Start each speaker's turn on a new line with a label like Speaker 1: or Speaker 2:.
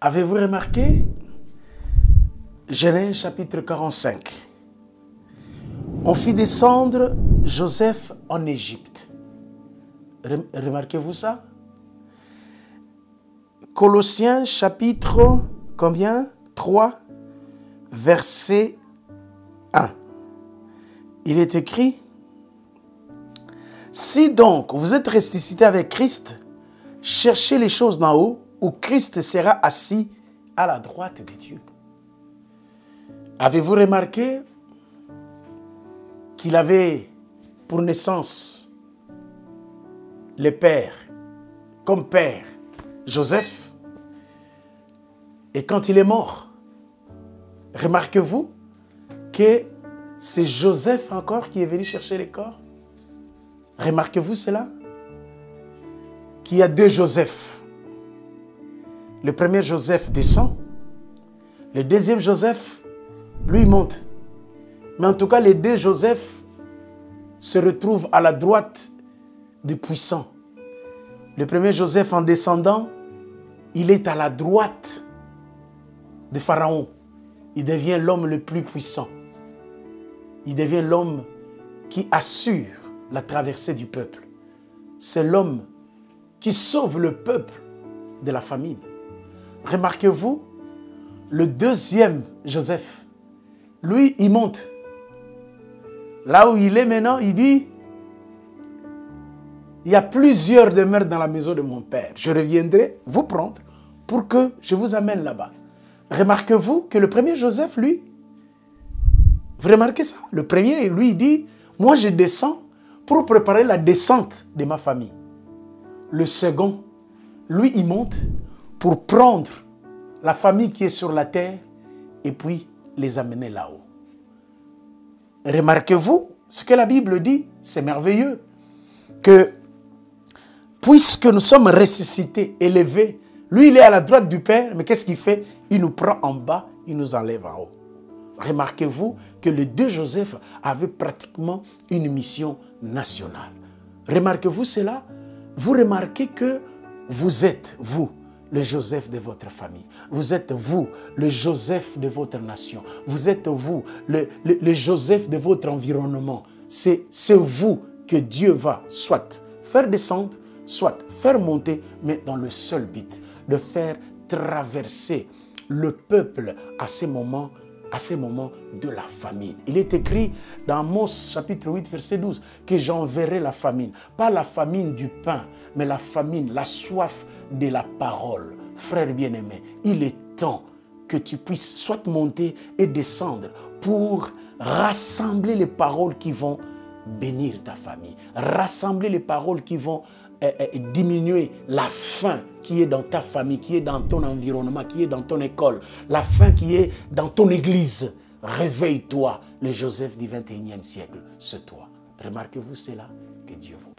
Speaker 1: Avez-vous remarqué? Genèse chapitre 45. On fit descendre Joseph en Égypte. Remarquez-vous ça? Colossiens chapitre combien? 3, verset 1. Il est écrit: si donc vous êtes ressuscité avec Christ, cherchez les choses d'en haut, où Christ sera assis à la droite de Dieu. Avez-vous remarqué qu'il avait pour naissance le père, comme père, Joseph, et quand il est mort, remarquez-vous que c'est Joseph encore qui est venu chercher les corps. Remarquez-vous cela? Qu'il y a deux Joseph. Le premier Joseph descend. Le deuxième Joseph, lui, monte. Mais en tout cas, les deux Joseph se retrouvent à la droite du puissant. Le premier Joseph, en descendant, il est à la droite de Pharaon. Il devient l'homme le plus puissant. Il devient l'homme qui assure la traversée du peuple. C'est l'homme qui sauve le peuple de la famine. Remarquez-vous, le deuxième Joseph, lui, il monte. Là où il est maintenant, il dit: il y a plusieurs demeures dans la maison de mon père. Je reviendrai vous prendre pour que je vous amène là-bas. Remarquez-vous que le premier Joseph, lui, vous remarquez ça? Le premier, lui, il dit: moi, je descends pour préparer la descente de ma famille. Le second, lui, il monte pour prendre la famille qui est sur la terre et puis les amener là-haut. Remarquez-vous ce que la Bible dit, c'est merveilleux, que puisque nous sommes ressuscités, élevés, lui, il est à la droite du Père, mais qu'est-ce qu'il fait? Il nous prend en bas, il nous enlève en haut. Remarquez-vous que les deux Joseph avaient pratiquement une mission nationale. Remarquez-vous cela? Vous remarquez que vous êtes, vous, le Joseph de votre famille. Vous êtes, vous, le Joseph de votre nation. Vous êtes, vous, le Joseph de votre environnement. C'est vous que Dieu va soit faire descendre, soit faire monter, mais dans le seul but de faire traverser le peuple à ces moments de la famine. Il est écrit dans Amos chapitre 8 verset 12 que j'enverrai la famine. Pas la famine du pain, mais la famine, la soif de la parole. Frère bien-aimé, il est temps que tu puisses soit monter et descendre pour rassembler les paroles qui vont bénir ta famille. Rassembler les paroles qui vont diminuer la faim qui est dans ta famille, qui est dans ton environnement, qui est dans ton école, la faim qui est dans ton église. Réveille-toi, le Joseph du 21e siècle, c'est toi. Remarquez-vous cela, que Dieu vous